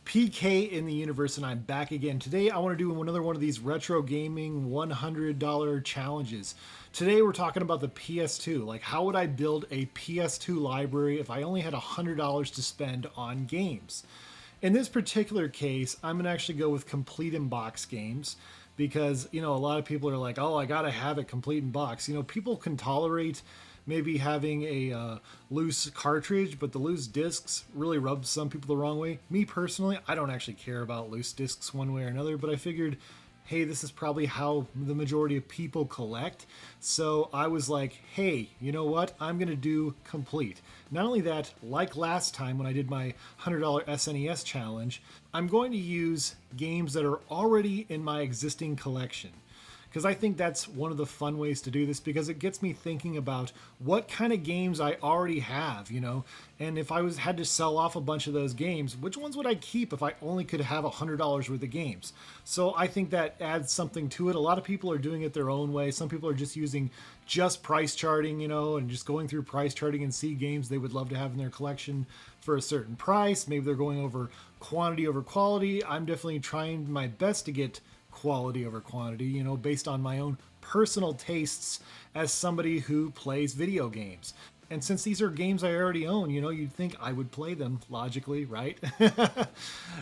PK in the universe, and I'm back again. Today, I want to do another one of these retro gaming $100 challenges. Today, we're talking about the PS2. Like, how would I build a PS2 library if I only had $100 to spend on games? In this particular case, I'm going to actually go with complete in box games because, a lot of people are like, oh, I got to have it complete in box. People can tolerate maybe having a loose cartridge, but the loose discs really rub some people the wrong way. Me personally, I don't actually care about loose discs one way or another, but I figured, hey, this is probably how the majority of people collect. So I was like, hey, you know what? I'm going to do complete. Not only that, like last time when I did my $100 SNES challenge, I'm going to use games that are already in my existing collection. Because I think that's one of the fun ways to do this, because it gets me thinking about what kind of games I already have, and if I had to sell off a bunch of those games, which ones would I keep if I only could have $100 worth of games? So I think that adds something to it. A lot of people are doing it their own way. Some people are just using just price charting, and just going through price charting and see games they would love to have in their collection for a certain price. Maybe they're going over quantity over quality. I'm definitely trying my best to get quality over quantity, based on my own personal tastes as somebody who plays video games. And since these are games I already own, you'd think I would play them logically, right?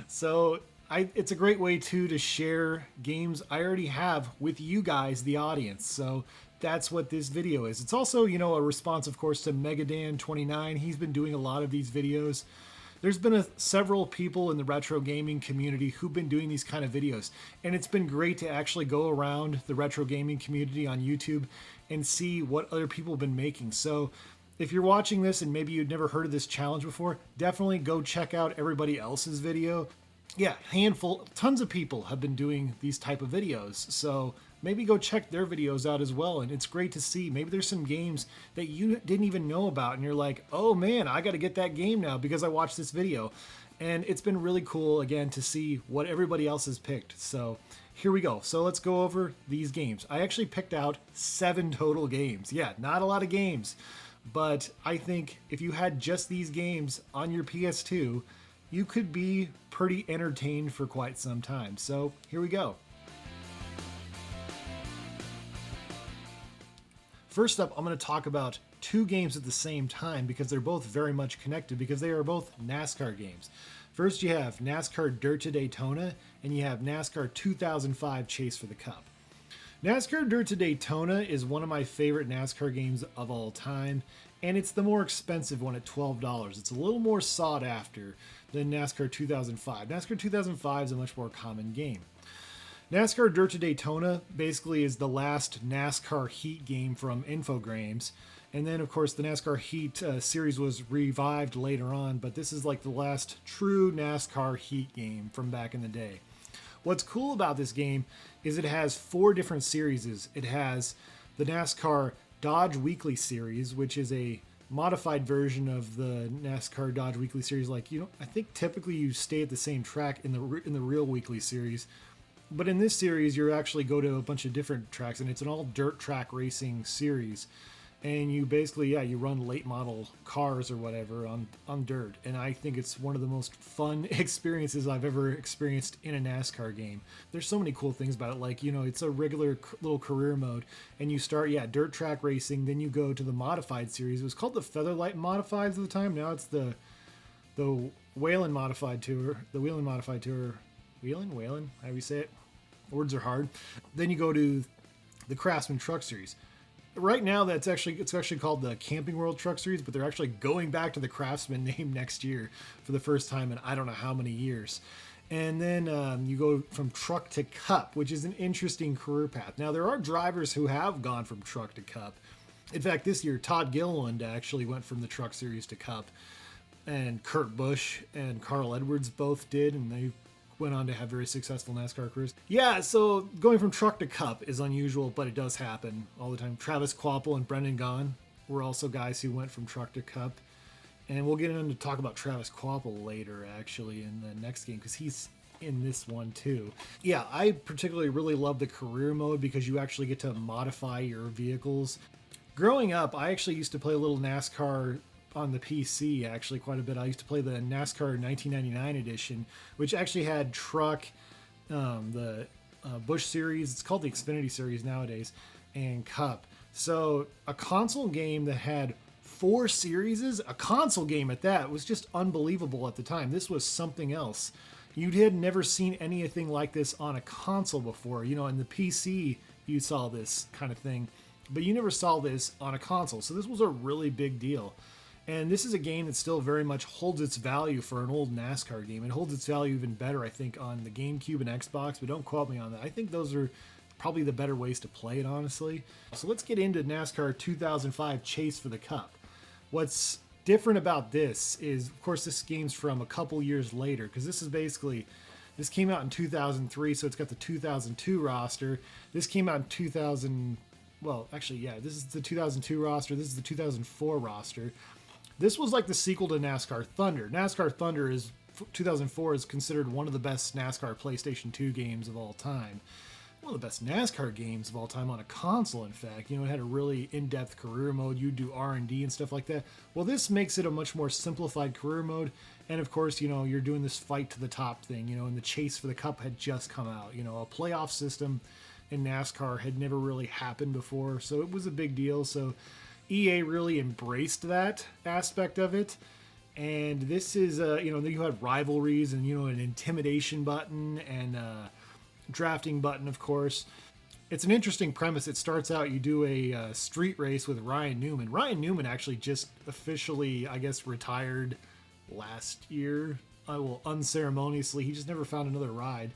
So it's a great way to share games I already have with you guys, the audience. So that's what this video is. It's also, a response, of course, to Megadan 29. He's been doing a lot of these videos. There's been several people in the retro gaming community who've been doing these kind of videos, and it's been great to actually go around the retro gaming community on YouTube and see what other people have been making. So if you're watching this and maybe you'd never heard of this challenge before, definitely go check out everybody else's video. Yeah, tons of people have been doing these type of videos, so maybe go check their videos out as well. And it's great to see, maybe there's some games that you didn't even know about and you're like, oh man, I got to get that game now because I watched this video. And it's been really cool, again, to see what everybody else has picked. So here we go. So let's go over these games. I actually picked out 7 total games. Yeah, not a lot of games, but I think if you had just these games on your PS2, you could be pretty entertained for quite some time. So here we go. First up, I'm going to talk about 2 games at the same time because they're both very much connected, because they are both NASCAR games. First, you have NASCAR Dirt to Daytona, and you have NASCAR 2005 Chase for the Cup. NASCAR Dirt to Daytona is one of my favorite NASCAR games of all time, and it's the more expensive one at $12. It's a little more sought after than NASCAR 2005. NASCAR 2005 is a much more common game. NASCAR Dirt to Daytona basically is the last NASCAR Heat game from Infogrames. And then, of course, the NASCAR Heat series was revived later on, but this is like the last true NASCAR Heat game from back in the day. What's cool about this game is it has 4 different series. It has the NASCAR Dodge Weekly series, which is a modified version of the NASCAR Dodge Weekly series. Like, I think typically you stay at the same track in the real Weekly series. But in this series, you actually go to a bunch of different tracks, and it's an all dirt track racing series. And you basically, you run late model cars or whatever on dirt. And I think it's one of the most fun experiences I've ever experienced in a NASCAR game. There's so many cool things about it. Like, it's a regular little career mode. And you start, dirt track racing. Then you go to the modified series. It was called the Featherlight Modifieds at the time. Now it's the Whelen Modified Tour. The Whelen Modified Tour. Whelen, how do you say it? Words are hard. Then you go to the Craftsman Truck Series. Right now, it's actually called the Camping World Truck Series, but they're actually going back to the Craftsman name next year for the first time in I don't know how many years. And then you go from truck to cup, which is an interesting career path. Now, there are drivers who have gone from truck to cup. In fact, this year, Todd Gilliland actually went from the Truck Series to cup. And Kurt Busch and Carl Edwards both did, and they went on to have very successful NASCAR careers. Yeah, so going from truck to cup is unusual, but it does happen all the time. Travis Kvapil and Brendan Gaughan were also guys who went from truck to cup. And we'll get into talk about Travis Kvapil later, actually, in the next game, because he's in this one too. Yeah, I particularly really love the career mode because you actually get to modify your vehicles. Growing up, I actually used to play a little NASCAR on the PC actually quite a bit. I used to play the NASCAR 1999 edition, which actually had Truck, the Busch series. It's called the Xfinity series nowadays, and Cup. So a console game that had 4 series, a console game at that, was just unbelievable at the time. This was something else. You had never seen anything like this on a console before. You know, in the PC, you saw this kind of thing, but you never saw this on a console. So this was a really big deal. And this is a game that still very much holds its value for an old NASCAR game. It holds its value even better, I think, on the GameCube and Xbox, but don't quote me on that. I think those are probably the better ways to play it, honestly. So let's get into NASCAR 2005 Chase for the Cup. What's different about this is, of course, this game's from a couple years later, because this came out in 2003, so it's got the 2002 roster. This came out in 2000, well, actually, yeah, this is the 2002 roster. This is the 2004 roster. This was like the sequel to NASCAR Thunder. NASCAR Thunder 2004 is considered one of the best NASCAR PlayStation 2 games of all time. One of the best NASCAR games of all time on a console, in fact. You know, it had a really in-depth career mode. You do R&D and stuff like that. Well, this makes it a much more simplified career mode. And of course, you know, you're doing this fight to the top thing, you know, and the chase for the cup had just come out. You know, a playoff system in NASCAR had never really happened before. So it was a big deal. So EA really embraced that aspect of it. And this is, you know, you had rivalries and, you know, an intimidation button and drafting button, of course. It's an interesting premise. It starts out, you do a street race with Ryan Newman. Ryan Newman actually just officially, I guess, retired last year. Well, unceremoniously. He just never found another ride.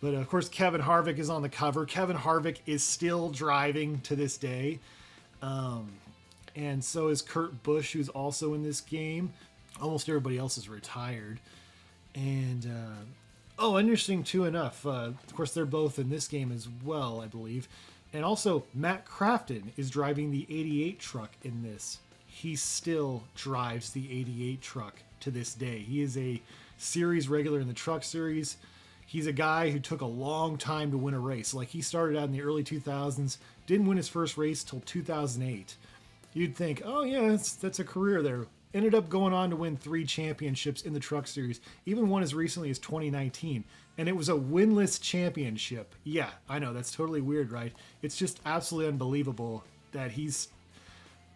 But of course, Kevin Harvick is on the cover. Kevin Harvick is still driving to this day. And so is Kurt Busch, who's also in this game. Almost everybody else is retired. And, interesting too enough. Of course, they're both in this game as well, I believe. And also, Matt Crafton is driving the 88 truck in this. He still drives the 88 truck to this day. He is a series regular in the truck series. He's a guy who took a long time to win a race. Like, he started out in the early 2000s, didn't win his first race till 2008. You'd think, oh yeah, that's a career there. Ended up going on to win 3 championships in the truck series, even one as recently as 2019. And it was a winless championship. Yeah, I know, that's totally weird, right? It's just absolutely unbelievable that he's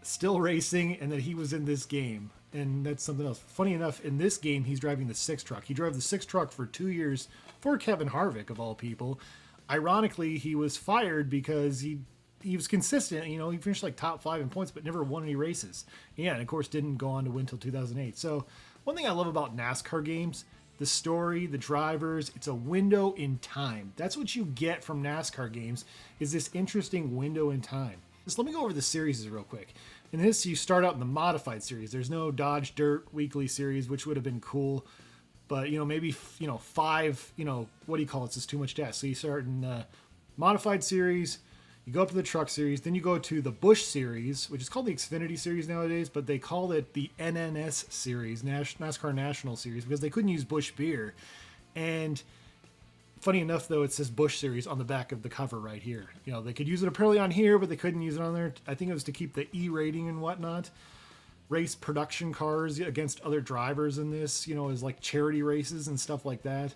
still racing and that he was in this game. And that's something else. Funny enough, in this game, he's driving the 6 truck. He drove the 6 truck for 2 years for Kevin Harvick, of all people. Ironically, he was fired because he was consistent. You know, he finished like top 5 in points, but never won any races. Yeah, and of course didn't go on to win till 2008. So one thing I love about NASCAR games, the story, the drivers, it's a window in time. That's what you get from NASCAR games, is this interesting window in time. Just let me go over the series real quick. In this, you start out in the modified series. There's no Dodge Dirt weekly series, which would have been cool. But, you know, maybe, 5, what do you call it? It's just too much to ask. So you start in the modified series. You go up to the truck series, then you go to the Busch series, which is called the Xfinity series nowadays, but they called it the NNS series, NASCAR National Series, because they couldn't use Busch beer. And funny enough, though, it says Busch series on the back of the cover right here. You know, they could use it apparently on here, but they couldn't use it on there. I think it was to keep the E rating and whatnot. Race production cars against other drivers in this, you know, as like charity races and stuff like that.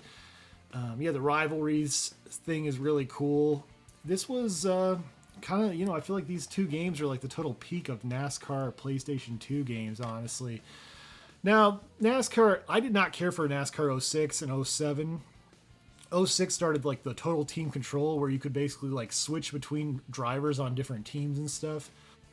The rivalries thing is really cool. This was kind of, I feel like these 2 games are like the total peak of NASCAR PlayStation 2 games, honestly. Now, NASCAR, I did not care for NASCAR 06 and 07. 06 started like the total team control where you could basically like switch between drivers on different teams and stuff.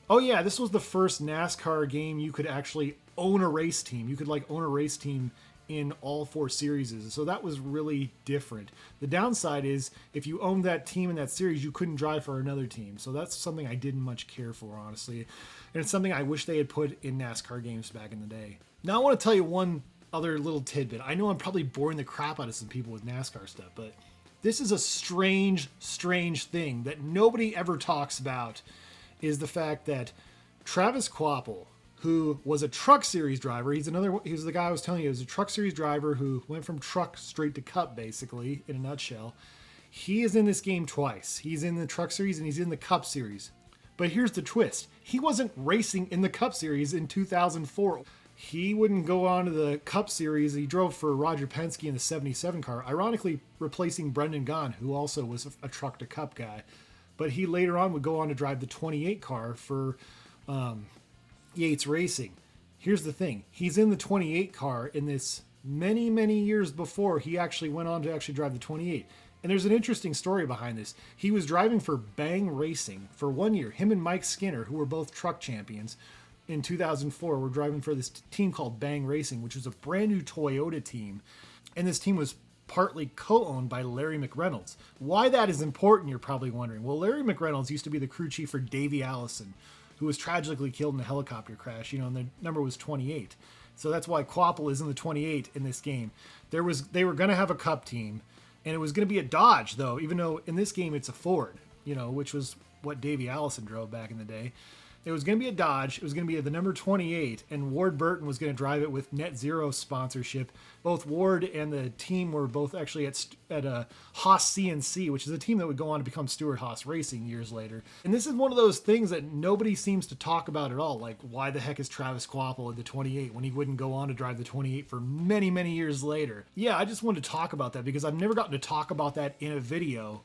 Oh yeah, this was the first NASCAR game you could actually own a race team. You could like own a race team in all 4 series. So that was really different. The downside is if you owned that team in that series, you couldn't drive for another team. So that's something I didn't much care for, honestly. And it's something I wish they had put in NASCAR games back in the day. Now I want to tell you one other little tidbit. I know I'm probably boring the crap out of some people with NASCAR stuff, but this is a strange thing that nobody ever talks about, is the fact that Travis Kvapil, who was a truck series driver. He was the guy I was telling you, he was a truck series driver who went from truck straight to cup, basically, in a nutshell. He is in this game twice. He's in the truck series and he's in the cup series. But here's the twist. He wasn't racing in the Cup Series in 2004. He wouldn't go on to the Cup Series. He drove for Roger Penske in the 77 car, ironically replacing Brendan Gaughan, who also was a truck to Cup guy. But he later on would go on to drive the 28 car for Yates Racing. Here's the thing. He's in the 28 car in this many, many years before he actually went on to actually drive the 28. And there's an interesting story behind this. He was driving for Bang Racing for 1 year. Him and Mike Skinner, who were both truck champions in 2004, were driving for this team called Bang Racing, which was a brand new Toyota team. And this team was partly co-owned by Larry McReynolds. Why that is important, you're probably wondering. Well, Larry McReynolds used to be the crew chief for Davey Allison, who was tragically killed in a helicopter crash, and the number was 28. So that's why Quapple is in the 28 in this game. They were going to have a Cup team, and it was going to be a Dodge, though, even though in this game it's a Ford, which was what Davey Allison drove back in the day. It was going to be a Dodge. It was going to be the number 28, and Ward Burton was going to drive it with Net Zero sponsorship. Both Ward and the team were both actually at Haas CNC, which is a team that would go on to become Stewart Haas Racing years later. And this is one of those things that nobody seems to talk about at all. Like, why the heck is Travis Quapple at the 28 when he wouldn't go on to drive the 28 for many, many years later? Yeah, I just wanted to talk about that because I've never gotten to talk about that in a video.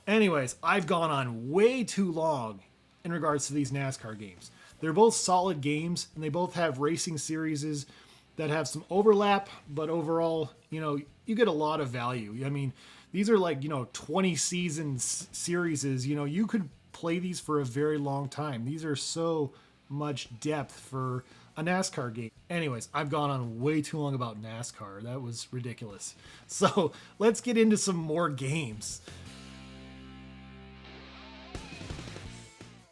Anyways, I've gone on way too long in regards to these NASCAR games. They're both solid games, and they both have racing series that have some overlap, but overall, you get a lot of value. I mean, these are like, 20 season series. You could play these for a very long time. These are so much depth for a NASCAR game. Anyways, I've gone on way too long about NASCAR. That was ridiculous. So let's get into some more games.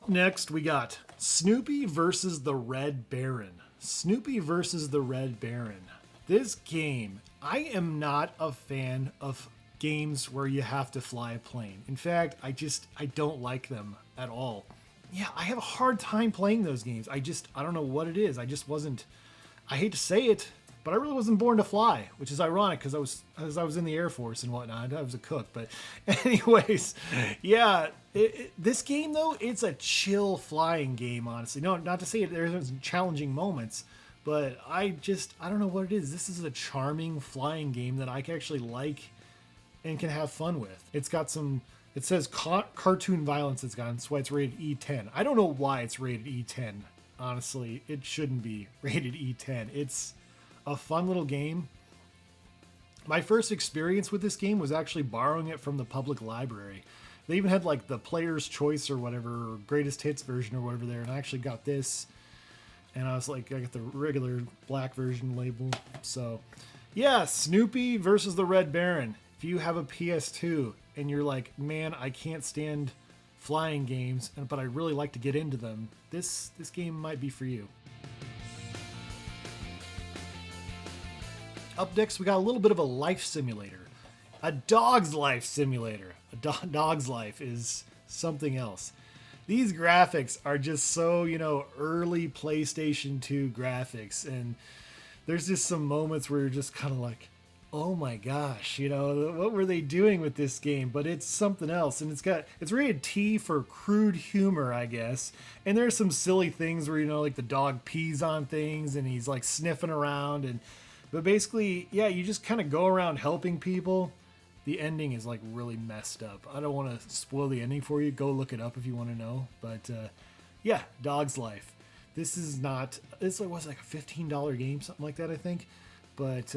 Next, we got Snoopy versus the Red Baron. Snoopy versus the Red Baron. This game, I am not a fan of games where you have to fly a plane. In fact, I don't like them at all. Yeah, I have a hard time playing those games. I don't know what it is. I hate to say it, but I really wasn't born to fly, which is ironic because I was in the Air Force and whatnot. I was a cook, but anyways, yeah. This game though, it's a chill flying game. Honestly, no, not to say there's challenging moments, but I don't know what it is. This is a charming flying game that I can actually like and can have fun with. It says cartoon violence. It's got, so it's rated E10. I don't know why it's rated E10. Honestly, it shouldn't be rated E10. It's a fun little game. My first experience with this game was actually borrowing it from the public library. They even had like the Player's Choice or whatever, or Greatest Hits version or whatever there, and I actually got this, and I was like, I got the regular black version label. So yeah, Snoopy versus the Red Baron. If you have a PS2 and you're like, man, I can't stand flying games, but I really like to get into them, this game might be for you. Up next, we got a little bit of a life simulator. A dog's life simulator. A dog's life is something else. These graphics are just so, early PlayStation 2 graphics. And there's just some moments where you're just kind of like, oh my gosh, what were they doing with this game? But it's something else. And it's rated T for crude humor, I guess. And there's some silly things where, like the dog pees on things and he's like sniffing around. But basically, yeah, you just kind of go around helping people. The ending is like really messed up. I don't want to spoil the ending for you. Go look it up if you want to know. But yeah, Dog's Life. This was like a $15 game, something like that, I think. But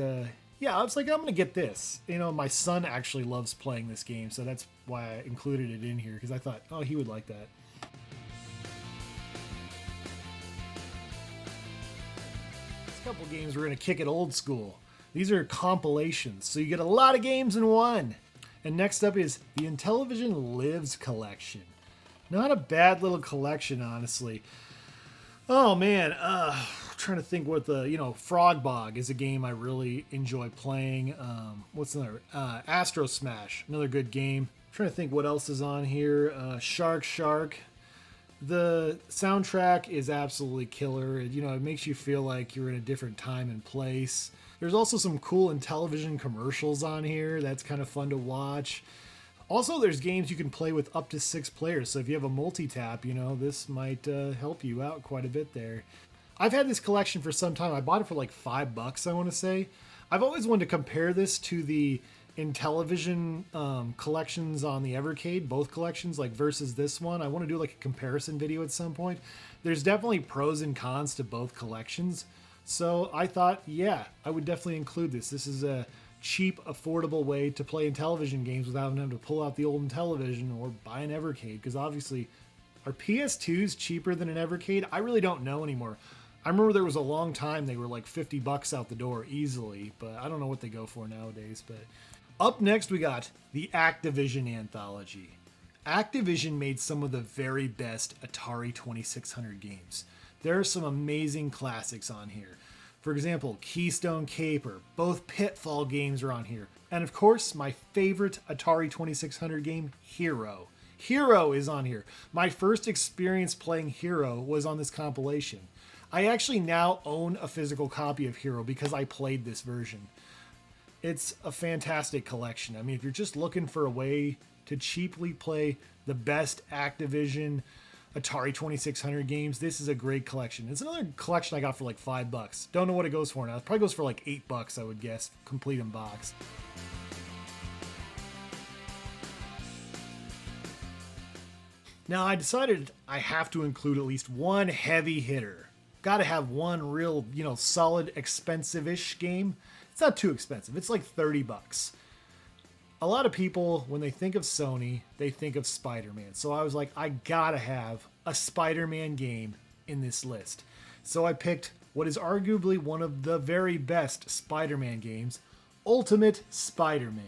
yeah, I was like, I'm going to get this. My son actually loves playing this game, so that's why I included it in here, because I thought, oh, he would like that. Next couple games, we're going to kick it old school. These are compilations, so you get a lot of games in one. And next up is the Intellivision Lives collection. Not a bad little collection, honestly. Oh man, I'm trying to think what Frog Bog is a game I really enjoy playing. What's another? Astro Smash, another good game. I'm trying to think what else is on here. Shark. The soundtrack is absolutely killer. It makes you feel like you're in a different time and place. There's also some cool Intellivision commercials on here. That's kind of fun to watch. Also, there's games you can play with up to 6 players. So if you have a multi-tap, this might help you out quite a bit there. I've had this collection for some time. I bought it for like $5, I want to say. I've always wanted to compare this to the Intellivision collections on the Evercade, both collections, like versus this one. I want to do like a comparison video at some point. There's definitely pros and cons to both collections. So I thought, yeah, I would definitely include this. This is a cheap, affordable way to play Intellivision games without having to pull out the old Intellivision or buy an Evercade. Because obviously, are PS2s cheaper than an Evercade? I really don't know anymore. I remember there was a long time they were like $50 out the door easily, but I don't know what they go for nowadays. But up next, we got the Activision Anthology. Activision made some of the very best Atari 2600 games. There are some amazing classics on here. For example, Keystone Caper, both Pitfall games are on here. And of course, my favorite Atari 2600 game, Hero. Hero is on here. My first experience playing Hero was on this compilation. I actually now own a physical copy of Hero because I played this version. It's a fantastic collection. I mean, if you're just looking for a way to cheaply play the best Activision Atari 2600 games, this is a great collection. It's another collection I got for like $5. Don't know what it goes for now. It probably goes for like $8, I would guess, complete in box. Now I decided I have to include at least one heavy hitter. Got to have one real, solid, expensive-ish game. It's not too expensive. It's like $30. A lot of people, when they think of Sony, they think of Spider-Man. So I was like, I gotta have a Spider-Man game in this list. So I picked what is arguably one of the very best Spider-Man games, Ultimate Spider-Man.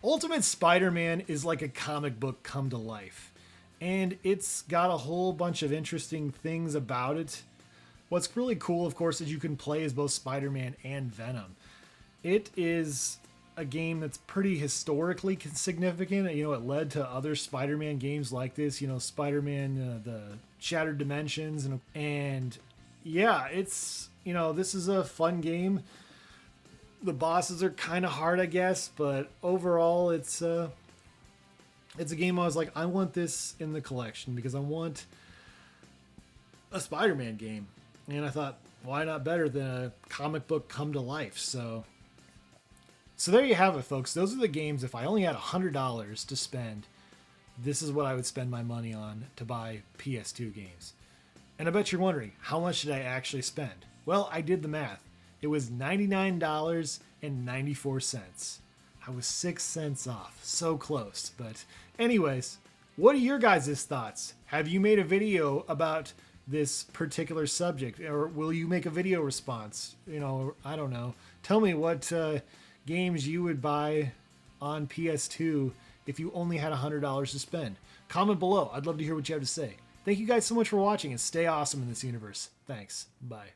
Ultimate Spider-Man is like a comic book come to life. And it's got a whole bunch of interesting things about it. What's really cool, of course, is you can play as both Spider-Man and Venom. It is a game that's pretty historically significant. It led to other Spider-Man games like this. Spider-Man, the Shattered Dimensions, and yeah, it's this is a fun game. The bosses are kind of hard, I guess, but overall, it's a game I was like, I want this in the collection because I want a Spider-Man game, and I thought, why not better than a comic book come to life? So there you have it, folks. Those are the games. If I only had $100 to spend, this is what I would spend my money on to buy PS2 games. And I bet you're wondering, how much did I actually spend? Well, I did the math. It was $99.94. I was 6 cents off. So close. But anyways, what are your guys' thoughts? Have you made a video about this particular subject? Or will you make a video response? I don't know. Tell me what games you would buy on PS2 if you only had $100 to spend. Comment below. I'd love to hear what you have to say. Thank you guys so much for watching, and stay awesome in this universe. Thanks. Bye.